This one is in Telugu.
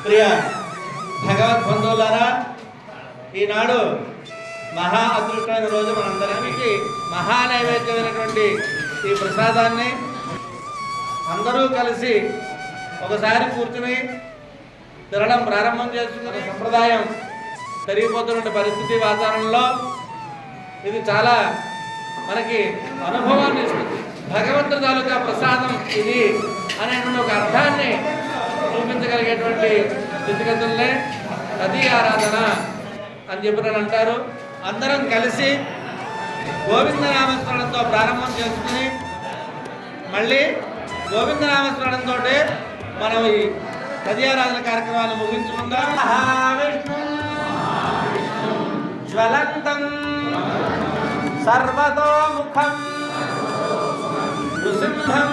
ప్రియ భగవద్బంధువులారా, ఈనాడు మహా అదృష్టమైన రోజు మనందరికీ మహా నైవేద్యమైనటువంటి ఈ ప్రసాదాన్ని అందరూ కలిసి ఒకసారి కూర్చుని తినడం ప్రారంభం చేస్తున్న సంప్రదాయం పెరిగిపోతున్న పరిస్థితి వాతావరణంలో ఇది చాలా మనకి అనుభవాన్ని ఇస్తుంది. భగవంతుడి తాలూకా ప్రసాదం ఇది అనేటువంటి ఒక అర్థాన్ని చూపించగలిగేటువంటి స్థితిగతులనే నదీ ఆరాధన అని చెప్పి అంటారు. అందరం కలిసి గోవిందనామస్మరణంతో ప్రారంభం చేసుకుని మళ్ళీ గోవిందనామస్మరణంతో మనం ఈ నదీ ఆరాధన కార్యక్రమాన్ని ముగించుకుందాం. మహావిష్ణు జ్వలంతం సర్వతోముఖం నృసింహం